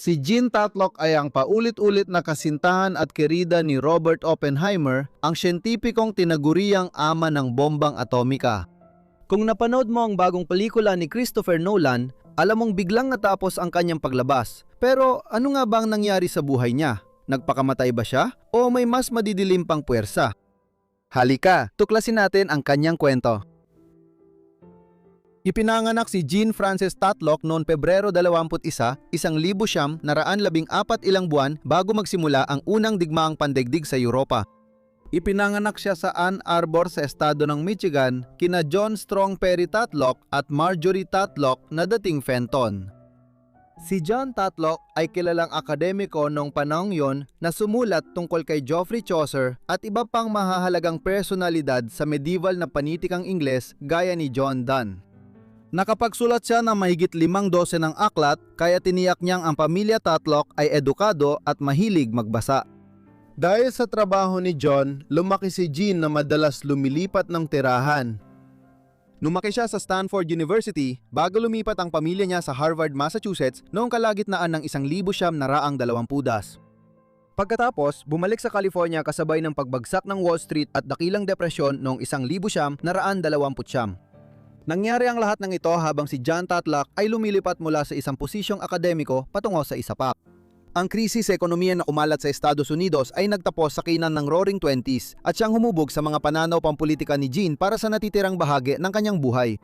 Si Jean Tatlock ay ang paulit-ulit na kasintahan at kerida ni Robert Oppenheimer, ang siyentipikong tinaguriang ama ng bombang atomika. Kung napanood mo ang bagong pelikula ni Christopher Nolan, alam mong biglang natapos ang kanyang paglabas. Pero ano nga ba ang nangyari sa buhay niya? Nagpakamatay ba siya? O may mas madidilim pang puwersa? Halika, tuklasin natin ang kanyang kwento. Ipinanganak si Jean Frances Tatlock noong Pebrero 21, 1914 ilang buwan bago magsimula ang unang digmaang pandaigdig sa Europa. Ipinanganak siya sa Ann Arbor sa estado ng Michigan kina John Strong Perry Tatlock at Marjorie Tatlock na dating Fenton. Si John Tatlock ay kilalang akademiko noong panahong yon na sumulat tungkol kay Geoffrey Chaucer at iba pang mahahalagang personalidad sa medieval na panitikang Ingles gaya ni John Donne. Nakapagsulat siya ng mahigit 5 ng aklat kaya tiniyak niyang ang pamilya Tatlock ay edukado at mahilig magbasa. Dahil sa trabaho ni John, lumaki si Jean na madalas lumilipat ng tirahan. Lumaki siya sa Stanford University bago lumipat ang pamilya niya sa Harvard, Massachusetts noong kalagitnaan ng 1920. Pagkatapos, bumalik sa California kasabay ng pagbagsak ng Wall Street at dakilang depresyon noong 1929. Nangyari ang lahat ng ito habang si John Tatlock ay lumilipat mula sa isang posisyong akademiko patungo sa isa pa. Ang krisis sa ekonomiya na umalat sa Estados Unidos ay nagtapos sa kinan ng Roaring Twenties at siyang humubog sa mga pananaw pampolitika ni Jean para sa natitirang bahagi ng kanyang buhay.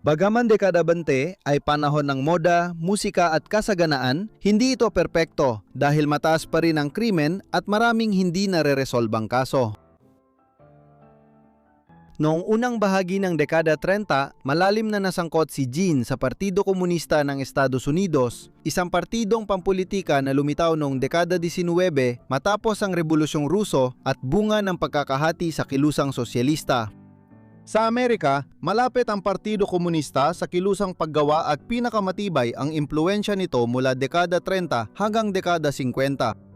Bagaman dekada 20 ay panahon ng moda, musika at kasaganaan, hindi ito perpekto dahil mataas pa rin ang krimen at maraming hindi nare-resolbang kaso. Noong unang bahagi ng dekada 30, malalim na nasangkot si Jean sa Partido Komunista ng Estados Unidos, isang partidong pampulitika na lumitaw noong dekada 19 matapos ang Rebolusyong Ruso at bunga ng pagkakahati sa kilusang sosyalista. Sa Amerika, malapit ang Partido Komunista sa kilusang paggawa at pinakamatibay ang impluwensya nito mula dekada 30 hanggang dekada 50.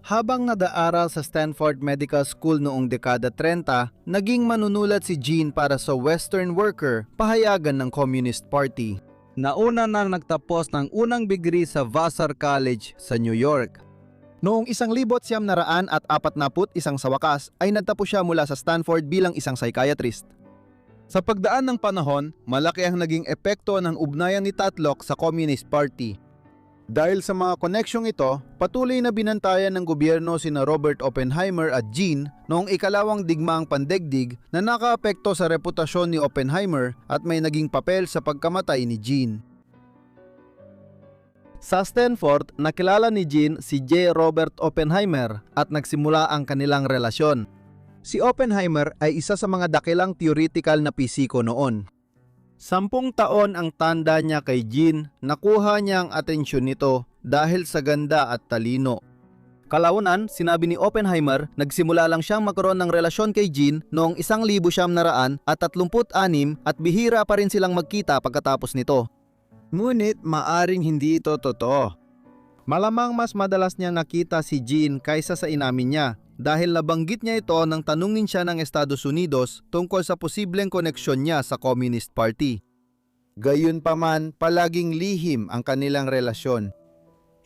Habang nadaaral sa Stanford Medical School noong dekada 30, naging manunulat si Jean para sa Western Worker, pahayagan ng Communist Party. Nauna nang nagtapos ng unang degree sa Vassar College sa New York. Noong 1941 sa wakas ay nagtapos siya mula sa Stanford bilang isang psychiatrist. Sa pagdaan ng panahon, malaki ang naging epekto ng ugnayan ni Tatlock sa Communist Party. Dahil sa mga koneksyong ito, patuloy na binantayan ng gobyerno sina Robert Oppenheimer at Jean noong ikalawang digmaang pandaigdig na nakaapekto sa reputasyon ni Oppenheimer at may naging papel sa pagkamatay ni Jean. Sa Stanford, nakilala ni Jean si J. Robert Oppenheimer at nagsimula ang kanilang relasyon. Si Oppenheimer ay isa sa mga dakilang theoretical na pisiko noon. 10 taon ang tanda niya kay Jean, nakuha niya ang atensyon nito dahil sa ganda at talino. Kalaunan, sinabi ni Oppenheimer, nagsimula lang siyang magkaroon ng relasyon kay Jean noong 1936 at bihira pa rin silang magkita pagkatapos nito. Ngunit maaring hindi ito totoo. Malamang mas madalas niya nakita si Jean kaysa sa inamin niya dahil nabanggit niya ito nang tanungin siya ng Estados Unidos tungkol sa posibleng koneksyon niya sa Communist Party. Gayunpaman, palaging lihim ang kanilang relasyon.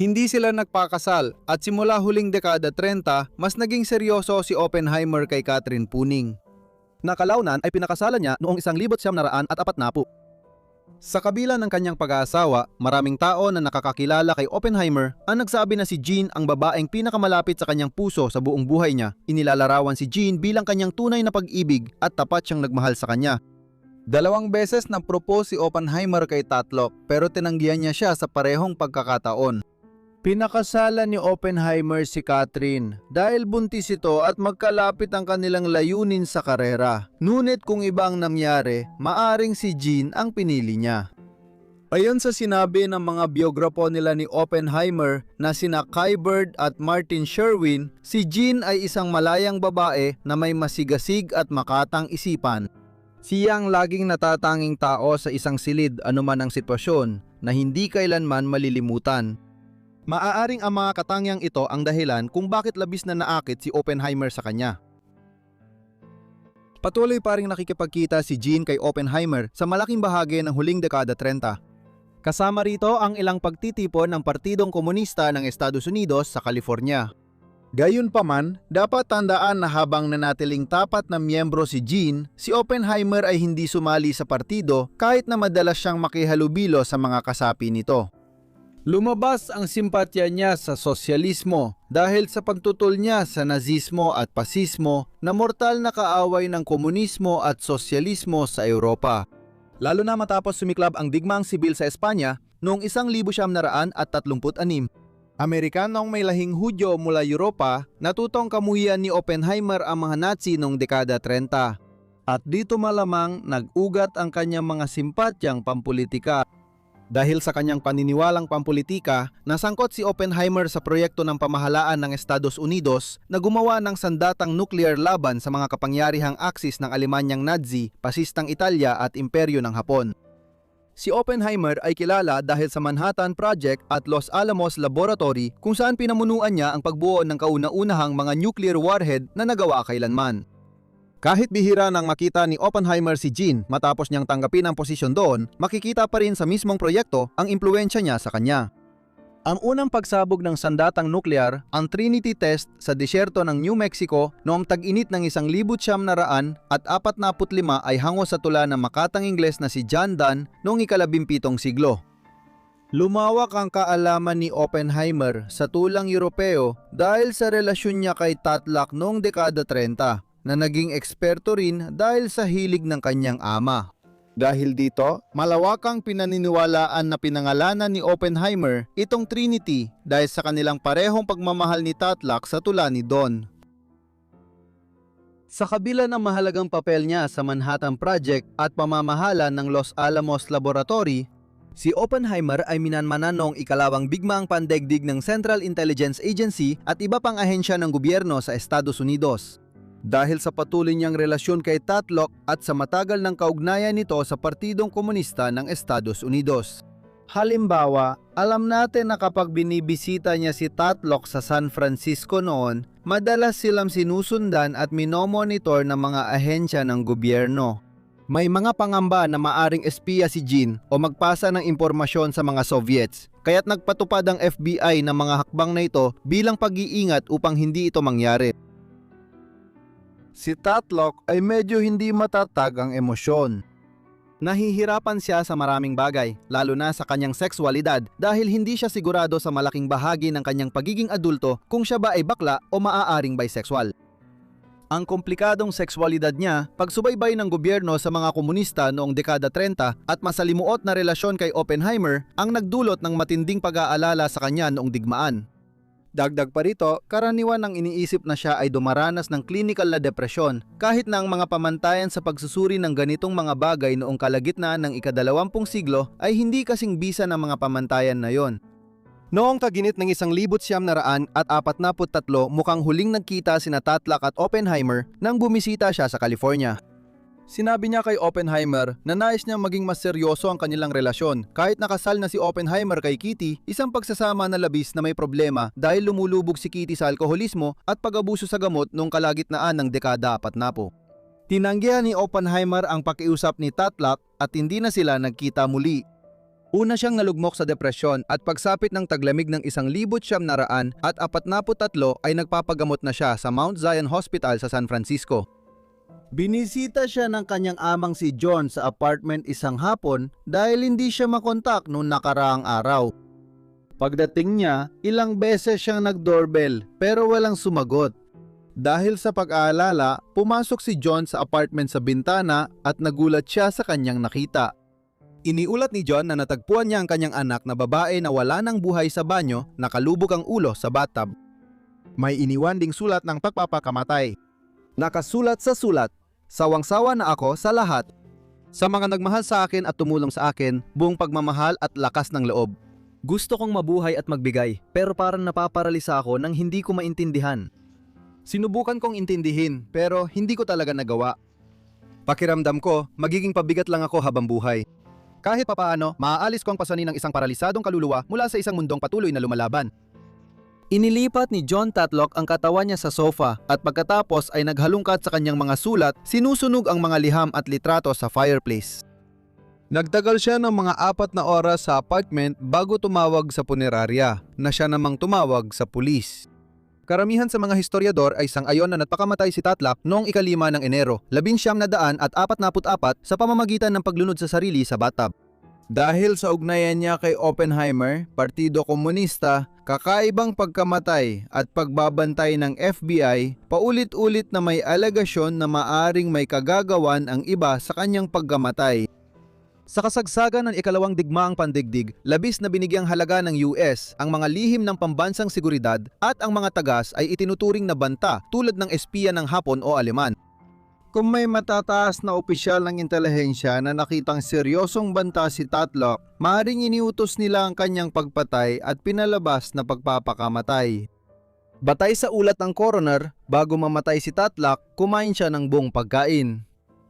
Hindi sila nagpakasal at simula huling dekada 30, mas naging seryoso si Oppenheimer kay Catherine Puning. Nakalaunan ay pinakasalan niya noong 1940. Sa kabila ng kanyang pag-aasawa, maraming tao na nakakakilala kay Oppenheimer ang nagsabi na si Jean ang babaeng pinakamalapit sa kanyang puso sa buong buhay niya. Inilalarawan si Jean bilang kanyang tunay na pag-ibig at tapat siyang nagmahal sa kanya. 2 beses nag-propose si Oppenheimer kay Tatlock pero tinanggihan niya siya sa parehong pagkakataon. Pinakasalan ni Oppenheimer si Catherine dahil buntis ito at magkalapit ang kanilang layunin sa karera. Ngunit kung iba ang nangyari, maaring si Jean ang pinili niya. Ayon sa sinabi ng mga biograpo nila ni Oppenheimer na sina Kai Bird at Martin Sherwin, si Jean ay isang malayang babae na may masigasig at makatang isipan. Siya ang laging natatanging tao sa isang silid anuman ang sitwasyon na hindi kailanman malilimutan. Maaaring ang mga katangiang ito ang dahilan kung bakit labis na naakit si Oppenheimer sa kanya. Patuloy pa ring nakikipagkita si Jean kay Oppenheimer sa malaking bahagi ng huling dekada 30. Kasama rito ang ilang pagtitipon ng Partidong Komunista ng Estados Unidos sa California. Gayunpaman, dapat tandaan na habang nanatiling tapat na miyembro si Gene, si Oppenheimer ay hindi sumali sa partido kahit na madalas siyang makihalubilo sa mga kasapi nito. Lumabas ang simpatya niya sa sosyalismo dahil sa pagtutol niya sa nazismo at pasismo na mortal na kaaway ng komunismo at sosyalismo sa Europa. Lalo na matapos sumiklab ang digmaang sibil sa Espanya noong 1936. Amerikanong may lahing Hudyo mula Europa, natutong kamuhian ni Oppenheimer ang mga Nazi noong dekada 30. At dito malamang nag-ugat ang kanyang mga simpatyang pampulitika. Dahil sa kanyang paniniwalang pampulitika, nasangkot si Oppenheimer sa proyekto ng pamahalaan ng Estados Unidos na gumawa ng sandatang nuclear laban sa mga kapangyarihang aksis ng Alemanyang Nazi, Pasistang Italya at Imperyo ng Hapon. Si Oppenheimer ay kilala dahil sa Manhattan Project at Los Alamos Laboratory kung saan pinamunuan niya ang pagbuo ng kauna-unahang mga nuclear warhead na nagawa kailanman. Kahit bihira nang makita ni Oppenheimer si Gene matapos niyang tanggapin ang posisyon doon, makikita pa rin sa mismong proyekto ang impluwensya niya sa kanya. Ang unang pagsabog ng sandatang nuklear, ang Trinity Test sa disyerto ng New Mexico noong tag-init ng 1945 ay hango sa tula ng makatang Ingles na si John Dunn noong ika-17 siglo. Lumawak ang kaalaman ni Oppenheimer sa tulang Europeo dahil sa relasyon niya kay Tatlak noong dekada 30. Na naging eksperto rin dahil sa hilig ng kanyang ama. Dahil dito, malawakang pinaniniwalaan na pinangalanan ni Oppenheimer itong Trinity dahil sa kanilang parehong pagmamahal ni Tatlak sa tula ni Don. Sa kabila ng mahalagang papel niya sa Manhattan Project at pamamahala ng Los Alamos Laboratory, si Oppenheimer ay minanmanan noong ikalawang bigmaang pandaigdig ng Central Intelligence Agency at iba pang ahensya ng gobyerno sa Estados Unidos. Dahil sa patuloy niyang relasyon kay Tatlak at sa matagal ng kaugnayan nito sa Partidong Komunista ng Estados Unidos. Halimbawa, alam natin na kapag binibisita niya si Tatlak sa San Francisco noon, madalas silang sinusundan at minomonitor ng mga ahensya ng gobyerno. May mga pangamba na maaring espiya si Gene o magpasa ng impormasyon sa mga Soviets, kaya't nagpatupad ang FBI ng mga hakbang na ito bilang pag-iingat upang hindi ito mangyari. Si Tatlak ay medyo hindi matatag ang emosyon. Nahihirapan siya sa maraming bagay, lalo na sa kanyang sexualidad dahil hindi siya sigurado sa malaking bahagi ng kanyang pagiging adulto kung siya ba ay bakla o maaaring bisexual. Ang komplikadong sexualidad niya, pagsubaybay ng gobyerno sa mga komunista noong dekada 30 at masalimuot na relasyon kay Oppenheimer ang nagdulot ng matinding pag-aalala sa kanya noong digmaan. Dagdag pa rito, karaniwan ang iniisip na siya ay dumaranas ng klinikal na depresyon kahit na ang mga pamantayan sa pagsusuri ng ganitong mga bagay noong kalagitnaan ng ika-20 siglo ay hindi kasing bisa ng mga pamantayan na yon. Noong taginit ng 1943 mukhang huling nagkita sina Tatlak at Oppenheimer nang bumisita siya sa California. Sinabi niya kay Oppenheimer na nais niyang maging mas seryoso ang kanilang relasyon. Kahit nakasal na si Oppenheimer kay Kitty, isang pagsasama na labis na may problema dahil lumulubog si Kitty sa alkoholismo at pag-abuso sa gamot noong kalagitnaan ng dekada 40. Tinanggihan ni Oppenheimer ang pakiusap ni Tatlak at hindi na sila nagkita muli. Una siyang nalugmok sa depresyon at pagsapit ng taglamig ng 1943 ay nagpapagamot na siya sa Mount Zion Hospital sa San Francisco. Binisita siya ng kanyang amang si John sa apartment isang hapon dahil hindi siya makontak noong nakaraang araw. Pagdating niya, ilang beses siyang nag-doorbell pero walang sumagot. Dahil sa pag-aalala, pumasok si John sa apartment sa bintana at nagulat siya sa kanyang nakita. Iniulat ni John na natagpuan niya ang kanyang anak na babae na wala ng buhay sa banyo, nakalubog ang ulo sa bathtub. May iniwan ding sulat ng pagpapakamatay. Nakasulat sa sulat, "Sawang-sawa na ako sa lahat. Sa mga nagmahal sa akin at tumulong sa akin, buong pagmamahal at lakas ng loob. Gusto kong mabuhay at magbigay, pero parang napaparalisa ako nang hindi ko maintindihan. Sinubukan kong intindihin, pero hindi ko talaga nagawa. Pakiramdam ko, magiging pabigat lang ako habang buhay. Kahit papaano, maaalis ko ang pasanin ng isang paralisadong kaluluwa mula sa isang mundong patuloy na lumalaban." Inilipat ni John Tatlak ang katawan niya sa sofa at pagkatapos ay naghalungkat sa kanyang mga sulat, sinusunog ang mga liham at litrato sa fireplace. Nagtagal siya ng mga 4 na oras sa apartment bago tumawag sa punerarya, na siya namang tumawag sa pulis. Karamihan sa mga historiador ay sang-ayon na napakamatay si Tatlak noong 5 ng Enero, 1944 sa pamamagitan ng paglunod sa sarili sa bathtub. Dahil sa ugnayan niya kay Oppenheimer, Partido Komunista, kakaibang pagkamatay at pagbabantay ng FBI, paulit-ulit na may alegasyon na maaring may kagagawan ang iba sa kanyang pagkamatay. Sa kasagsagan ng ikalawang digmaang pandigdig, labis na binigyang halaga ng US ang mga lihim ng pambansang seguridad at ang mga tagas ay itinuturing na banta tulad ng espiya ng Hapon o Aleman. Kung may matataas na opisyal ng intelihensya na nakitang seryosong banta si Tatlak, maaaring iniutos nila ang kanyang pagpatay at pinalabas na pagpapakamatay. Batay sa ulat ng coroner, bago mamatay si Tatlak, kumain siya ng buong pagkain.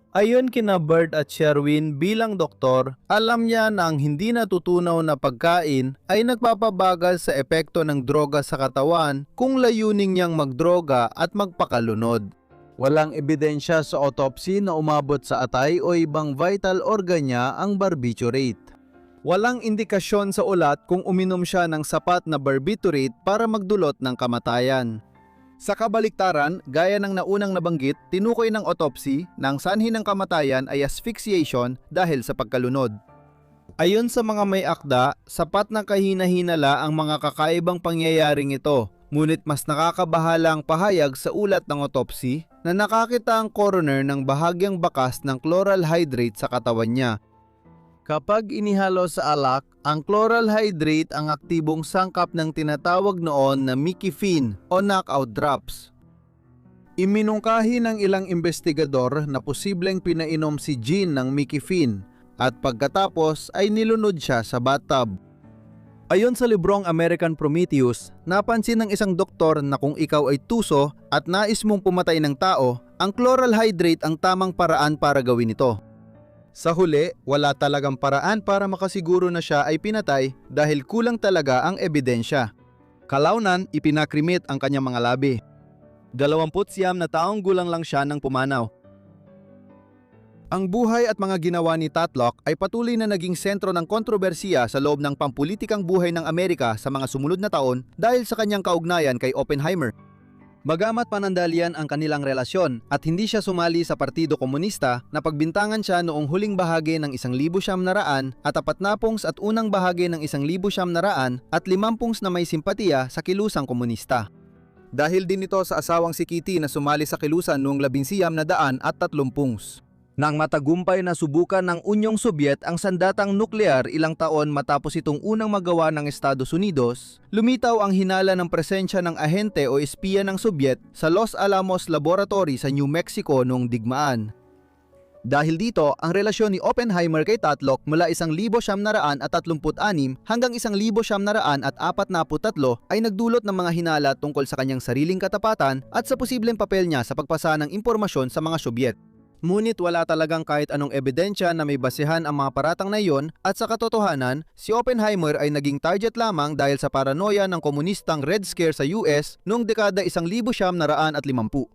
Ayon kina Bird at Sherwin bilang doktor, alam niya na ang hindi natutunaw na pagkain ay nagpapabagal sa epekto ng droga sa katawan kung layunin niyang magdroga at magpakalunod. Walang ebidensya sa autopsy na umabot sa atay o ibang vital organ niya ang barbiturate. Walang indikasyon sa ulat kung uminom siya ng sapat na barbiturate para magdulot ng kamatayan. Sa kabaliktaran, gaya ng naunang nabanggit, tinukoy ng autopsy na ang sanhi ng kamatayan ay asphyxiation dahil sa pagkalunod. Ayon sa mga may akda, sapat na kahina-hinala ang mga kakaibang pangyayaring ito, ngunit mas nakakabahala ang pahayag sa ulat ng autopsy na nakakita ang coroner ng bahagyang bakas ng chloral hydrate sa katawan niya. Kapag inihalo sa alak, ang chloral hydrate ang aktibong sangkap ng tinatawag noon na Mikifin o knockout drops. Iminungkahi ng ilang investigador na posibleng pinainom si Jean ng Mikifin at pagkatapos ay nilunod siya sa bathtub. Ayon sa librong American Prometheus, napansin ng isang doktor na kung ikaw ay tuso at nais mong pumatay ng tao, ang chloral hydrate ang tamang paraan para gawin ito. Sa huli, wala talagang paraan para makasiguro na siya ay pinatay dahil kulang talaga ang ebidensya. Kalaunan, ipinakrimit ang kanyang mga labi. 29 na taong gulang lang siya nang pumanaw. Ang buhay at mga ginawa ni Tatlak ay patuloy na naging sentro ng kontrobersiya sa loob ng pampulitikang buhay ng Amerika sa mga sumunod na taon dahil sa kanyang kaugnayan kay Oppenheimer. Bagamat panandalian ang kanilang relasyon at hindi siya sumali sa Partido Komunista, napagbintangan siya noong huling bahagi ng 1900 at 40 at unang bahagi ng 1900 at 50 na may simpatiya sa kilusang komunista. Dahil din ito sa asawang si Kitty na sumali sa kilusan noong 1930. Nang matagumpay na subukan ng Unyong Sobyet ang sandatang nuklear ilang taon matapos itong unang magawa ng Estados Unidos, lumitaw ang hinala ng presensya ng ahente o espiya ng Sobyet sa Los Alamos Laboratory sa New Mexico noong digmaan. Dahil dito, ang relasyon ni Oppenheimer kay Tatlak mula 1936 hanggang 1943 ay nagdulot ng mga hinala tungkol sa kanyang sariling katapatan at sa posibleng papel niya sa pagpasa ng impormasyon sa mga Sobyet. Ngunit wala talagang kahit anong ebidensya na may basehan ang mga paratang na iyon at sa katotohanan, si Oppenheimer ay naging target lamang dahil sa paranoia ng komunistang Red Scare sa US noong dekada 1950.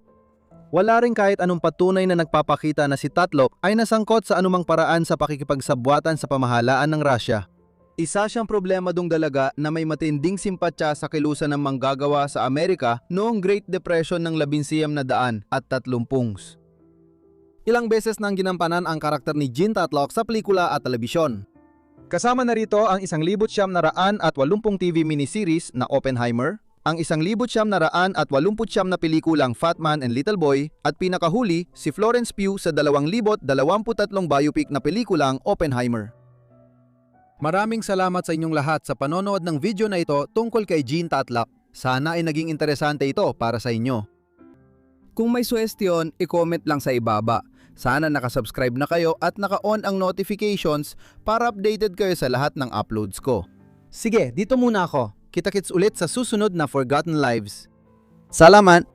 Wala rin kahit anong patunay na nagpapakita na si Tatlak ay nasangkot sa anumang paraan sa pakikipagsabwatan sa pamahalaan ng Russia. Isa siyang problemadong dalaga na may matinding simpatya sa kilusan ng manggagawa sa Amerika noong Great Depression ng 1930. Ilang beses nang ginampanan ang karakter ni Jean Tatlak sa pelikula at telebisyon. Kasama na rito ang 1980 TV miniseries na Oppenheimer, ang 1989 na pelikulang Fat Man and Little Boy, at pinakahuli si Florence Pugh sa 2023 biopic na pelikulang Oppenheimer. Maraming salamat sa inyong lahat sa panonood ng video na ito tungkol kay Jean Tatlak. Sana ay naging interesante ito para sa inyo. Kung may suhestyon, i-comment lang sa ibaba. Sana nakasubscribe na kayo at naka-on ang notifications para updated kayo sa lahat ng uploads ko. Sige, dito muna ako. Kita-kits ulit sa susunod na Forgotten Lives. Salamat!